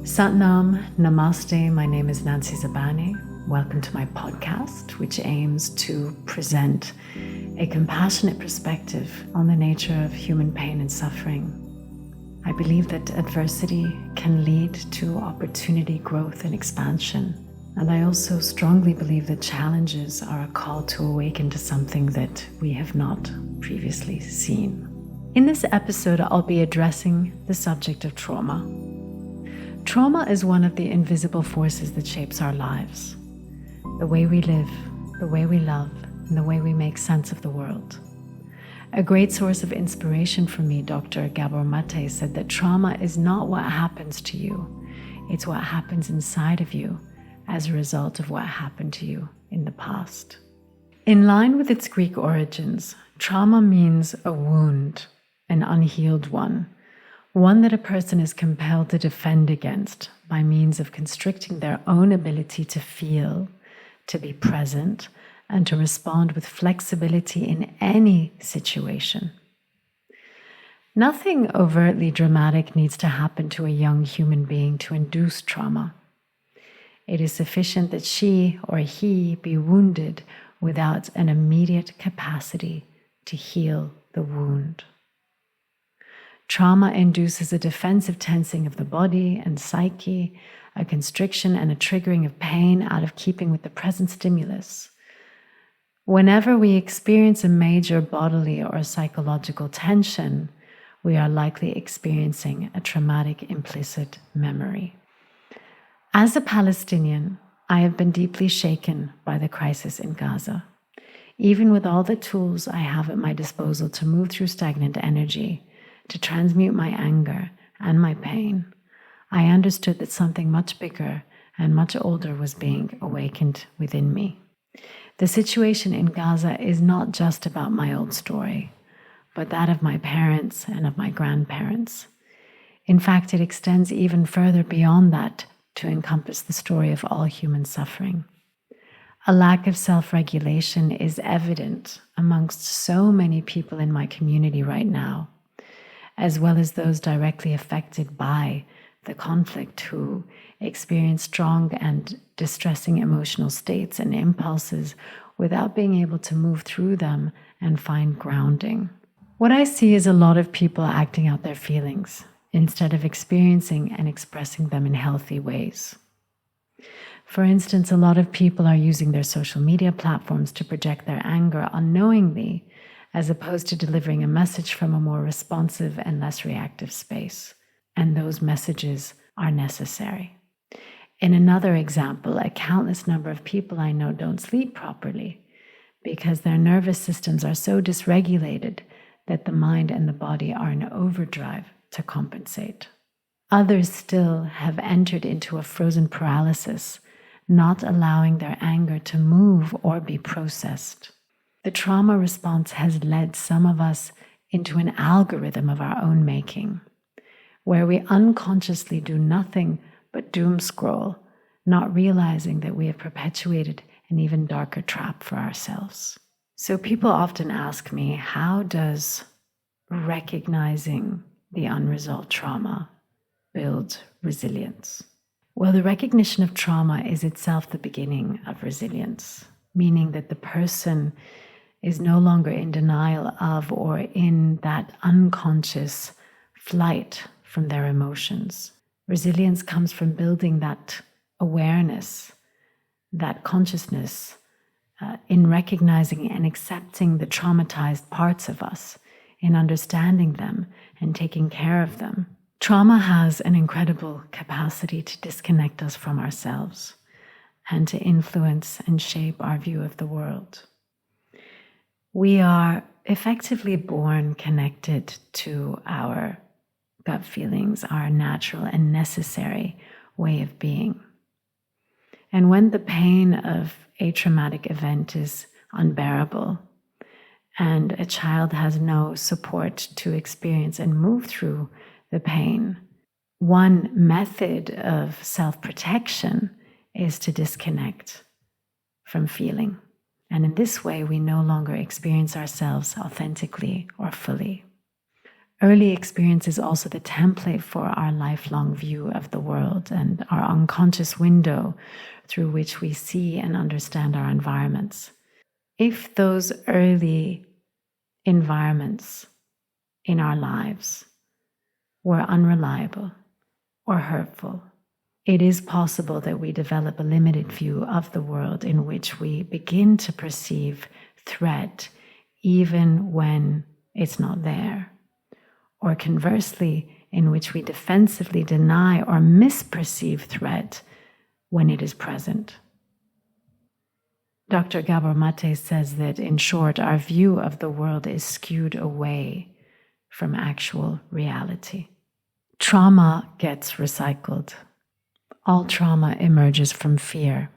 Satnam, Namaste, my name is Nancy Zabani. Welcome to my podcast, which aims to present a compassionate perspective on the nature of human pain and suffering. I believe that adversity can lead to opportunity, growth, and expansion. And I also strongly believe that challenges are a call to awaken to something that we have not previously seen. In this episode, I'll be addressing the subject of trauma. Trauma is one of the invisible forces that shapes our lives, the way we live, the way we love, and the way we make sense of the world. A great source of inspiration for me, Dr. Gabor Mate, said that trauma is not what happens to you, it's what happens inside of you as a result of what happened to you in the past. In line with its Greek origins, trauma means a wound, an unhealed one that a person is compelled to defend against by means of constricting their own ability to feel, to be present, and to respond with flexibility in any situation. Nothing overtly dramatic needs to happen to a young human being to induce trauma. It is sufficient that she or he be wounded without an immediate capacity to heal the wound. Trauma induces a defensive tensing of the body and psyche, a constriction and a triggering of pain out of keeping with the present stimulus. Whenever we experience a major bodily or psychological tension, we are likely experiencing a traumatic implicit memory. As a Palestinian, I have been deeply shaken by the crisis in Gaza. Even with all the tools I have at my disposal to move through stagnant energy, to transmute my anger and my pain, I understood that something much bigger and much older was being awakened within me. The situation in Gaza is not just about my old story, but that of my parents and of my grandparents. In fact, it extends even further beyond that to encompass the story of all human suffering. A lack of self-regulation is evident amongst so many people in my community right now, as well as those directly affected by the conflict who experience strong and distressing emotional states and impulses without being able to move through them and find grounding. What I see is a lot of people acting out their feelings instead of experiencing and expressing them in healthy ways. For instance, a lot of people are using their social media platforms to project their anger unknowingly, as opposed to delivering a message from a more responsive and less reactive space. And those messages are necessary. In another example, a countless number of people I know don't sleep properly because their nervous systems are so dysregulated that the mind and the body are in overdrive to compensate. Others still have entered into a frozen paralysis, not allowing their anger to move or be processed. The trauma response has led some of us into an algorithm of our own making, where we unconsciously do nothing but doom scroll, not realizing that we have perpetuated an even darker trap for ourselves. So people often ask me, how does recognizing the unresolved trauma build resilience? Well, the recognition of trauma is itself the beginning of resilience, meaning that the person is no longer in denial of or in that unconscious flight from their emotions. Resilience comes from building that awareness, that consciousness, in recognizing and accepting the traumatized parts of us, in understanding them and taking care of them. Trauma has an incredible capacity to disconnect us from ourselves and to influence and shape our view of the world. We are effectively born connected to our gut feelings, our natural and necessary way of being. And when the pain of a traumatic event is unbearable and a child has no support to experience and move through the pain, one method of self-protection is to disconnect from feeling. And in this way, we no longer experience ourselves authentically or fully. Early experience is also the template for our lifelong view of the world and our unconscious window through which we see and understand our environments. If those early environments in our lives were unreliable or hurtful, it is possible that we develop a limited view of the world in which we begin to perceive threat even when it's not there. Or conversely, in which we defensively deny or misperceive threat when it is present. Dr. Gabor Mate says that, in short, our view of the world is skewed away from actual reality. Trauma gets recycled. All trauma emerges from fear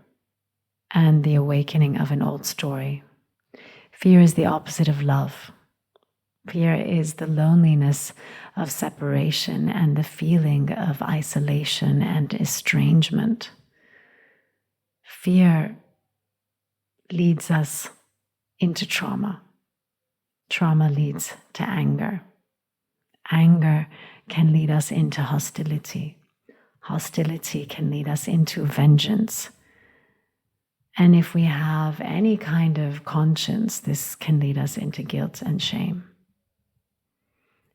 and the awakening of an old story. Fear is the opposite of love. Fear is the loneliness of separation and the feeling of isolation and estrangement. Fear leads us into trauma. Trauma leads to anger. Anger can lead us into hostility. Hostility can lead us into vengeance. And if we have any kind of conscience, this can lead us into guilt and shame.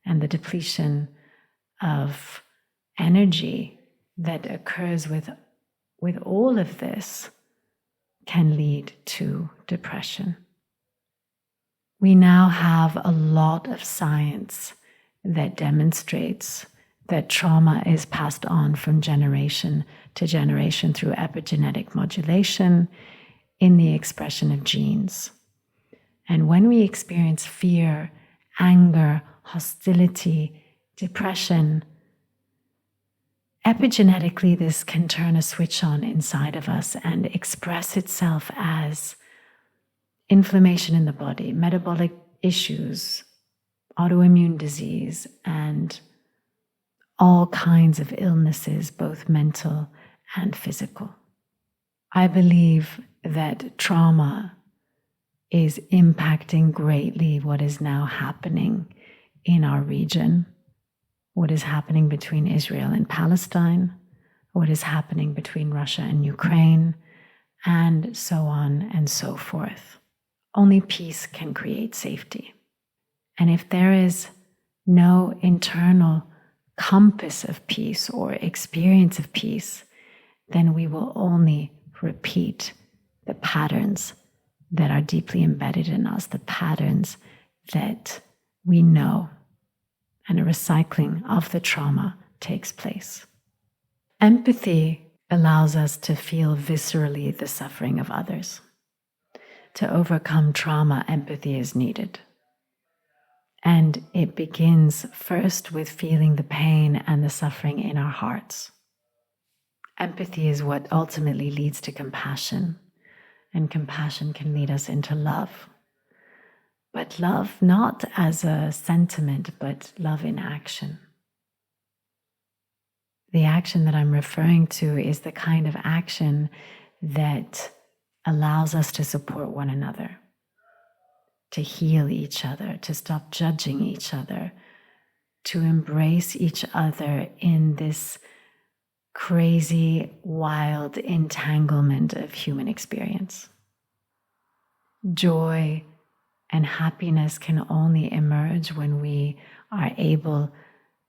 And the depletion of energy that occurs with all of this can lead to depression. We now have a lot of science that demonstrates that trauma is passed on from generation to generation through epigenetic modulation in the expression of genes. And when we experience fear, anger, hostility, depression, epigenetically this can turn a switch on inside of us and express itself as inflammation in the body, metabolic issues, autoimmune disease, and all kinds of illnesses, both mental and physical. I believe that trauma is impacting greatly what is now happening in our region, what is happening between Israel and Palestine, what is happening between Russia and Ukraine, and so on and so forth. Only peace can create safety. And if there is no internal compass of peace or experience of peace, then we will only repeat the patterns that are deeply embedded in us, the patterns that we know, and a recycling of the trauma takes place. Empathy allows us to feel viscerally the suffering of others. To overcome trauma, empathy is needed. And it begins first with feeling the pain and the suffering in our hearts. Empathy is what ultimately leads to compassion, and compassion can lead us into love. But love not as a sentiment, but love in action. The action that I'm referring to is the kind of action that allows us to support one another, to heal each other, to stop judging each other, to embrace each other in this crazy, wild entanglement of human experience. Joy and happiness can only emerge when we are able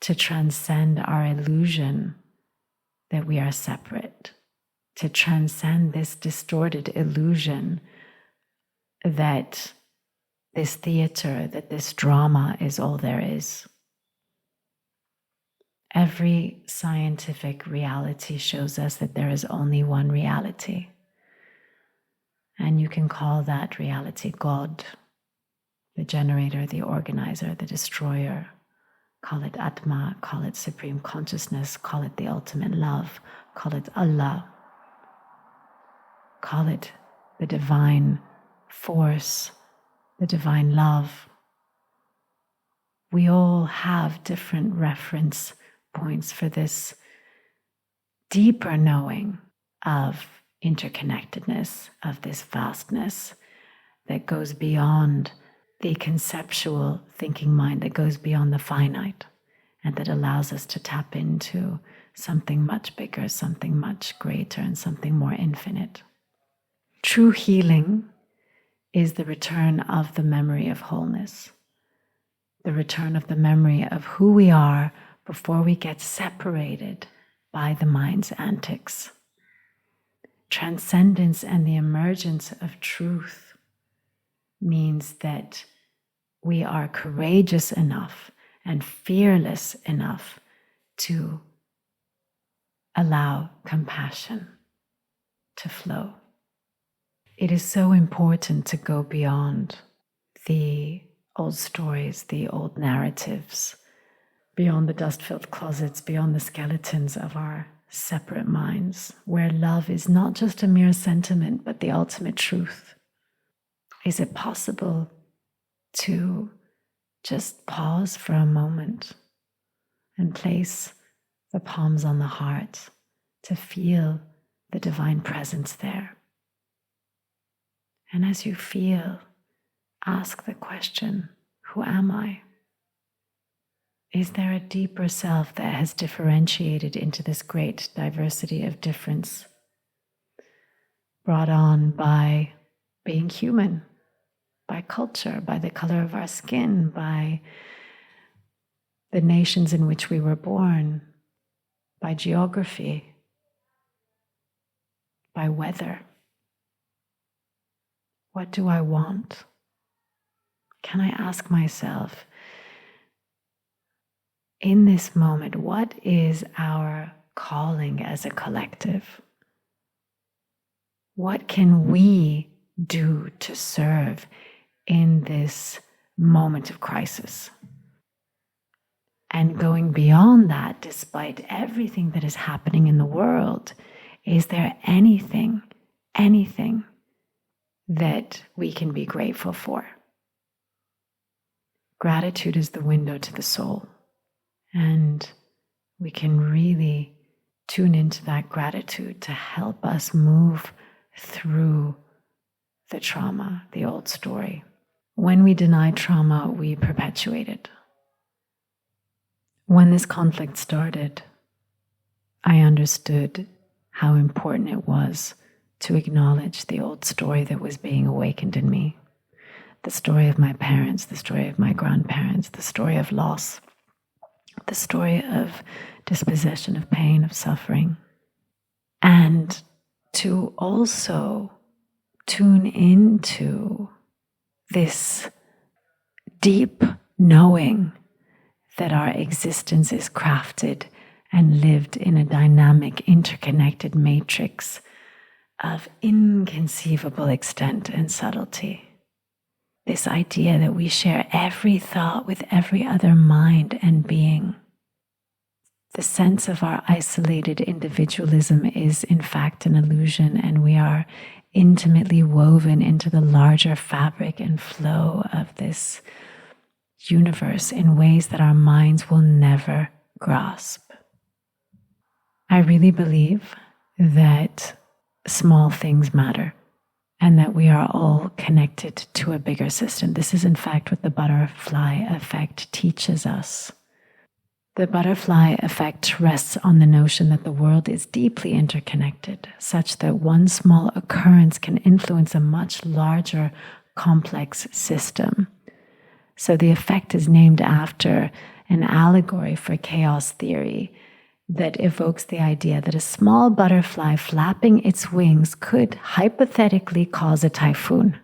to transcend our illusion that we are separate, to transcend this distorted illusion that this theater, that this drama is all there is. Every scientific reality shows us that there is only one reality. And you can call that reality God, the generator, the organizer, the destroyer. Call it Atma, call it supreme consciousness, call it the ultimate love, call it Allah. Call it the divine force, the divine love. We all have different reference points for this deeper knowing of interconnectedness, of this vastness that goes beyond the conceptual thinking mind that goes beyond the finite and that allows us to tap into something much bigger, something much greater, and something more infinite. True healing is the return of the memory of wholeness, the return of the memory of who we are before we get separated by the mind's antics. Transcendence and the emergence of truth means that we are courageous enough and fearless enough to allow compassion to flow. It is so important to go beyond the old stories, the old narratives, beyond the dust-filled closets, beyond the skeletons of our separate minds, where love is not just a mere sentiment, but the ultimate truth. Is it possible to just pause for a moment and place the palms on the heart to feel the divine presence there? And as you feel, ask the question, who am I? Is there a deeper self that has differentiated into this great diversity of difference, brought on by being human, by culture, by the color of our skin, by the nations in which we were born, by geography, by weather? What do I want? Can I ask myself, in this moment, what is our calling as a collective? What can we do to serve in this moment of crisis? And going beyond that, despite everything that is happening in the world, is there anything that we can be grateful for? Gratitude is the window to the soul. And we can really tune into that gratitude to help us move through the trauma, the old story. When we deny trauma, we perpetuate it. When this conflict started, I understood how important it was to acknowledge the old story that was being awakened in me. The story of my parents, the story of my grandparents, the story of loss, the story of dispossession, of pain, of suffering. And to also tune into this deep knowing that our existence is crafted and lived in a dynamic, interconnected matrix of inconceivable extent and subtlety. This idea that we share every thought with every other mind and being. The sense of our isolated individualism is in fact an illusion, and we are intimately woven into the larger fabric and flow of this universe in ways that our minds will never grasp. I really believe that small things matter, and that we are all connected to a bigger system. This is in fact what the butterfly effect teaches us. The butterfly effect rests on the notion that the world is deeply interconnected, such that one small occurrence can influence a much larger, complex system. So the effect is named after an allegory for chaos theory that evokes the idea that a small butterfly flapping its wings could hypothetically cause a typhoon.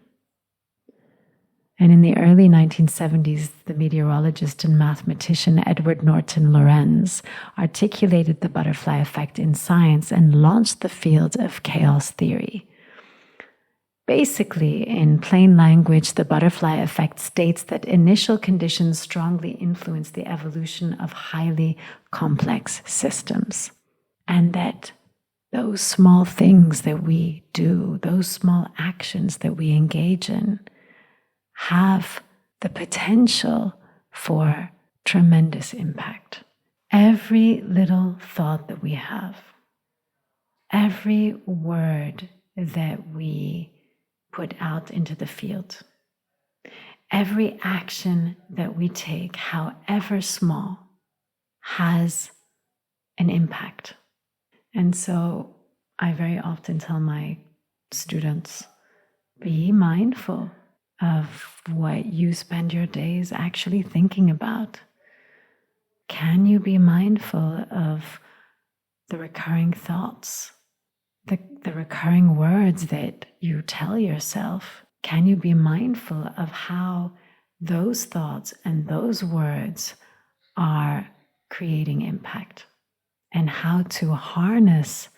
And in the early 1970s, the meteorologist and mathematician Edward Norton Lorenz articulated the butterfly effect in science and launched the field of chaos theory. Basically, in plain language, the butterfly effect states that initial conditions strongly influence the evolution of highly complex systems, and that those small things that we do, those small actions that we engage in, have the potential for tremendous impact. Every little thought that we have, every word that we put out into the field, Every action that we take, however small, has an impact. And so I very often tell my students, be mindful of what you spend your days actually thinking about. Can you be mindful of the recurring thoughts, the recurring words that you tell yourself? Can you be mindful of how those thoughts and those words are creating impact, and how to harness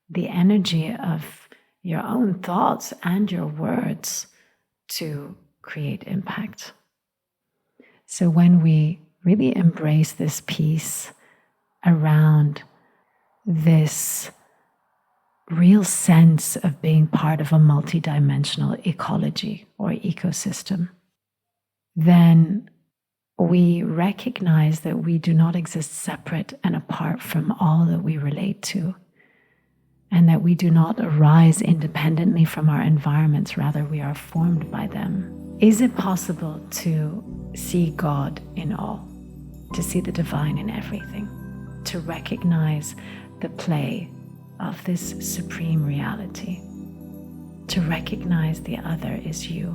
the energy of your own thoughts and your words to create impact? So when we really embrace this piece around this real sense of being part of a multidimensional ecology or ecosystem, then we recognize that we do not exist separate and apart from all that we relate to, and that we do not arise independently from our environments, rather we are formed by them. Is it possible to see God in all, to see the divine in everything, to recognize the play of this supreme reality, to recognize the other is you,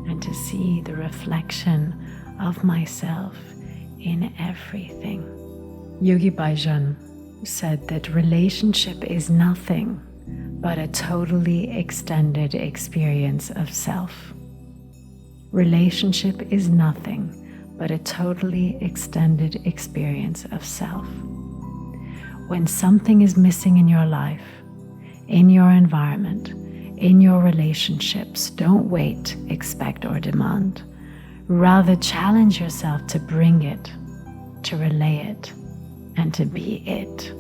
and to see the reflection of myself in everything? Yogi Bhajan said that relationship is nothing but a totally extended experience of self. Relationship is nothing but a totally extended experience of self. When something is missing in your life, in your environment, in your relationships, don't wait, expect, or demand. Rather, challenge yourself to bring it, to relay it, and to be it.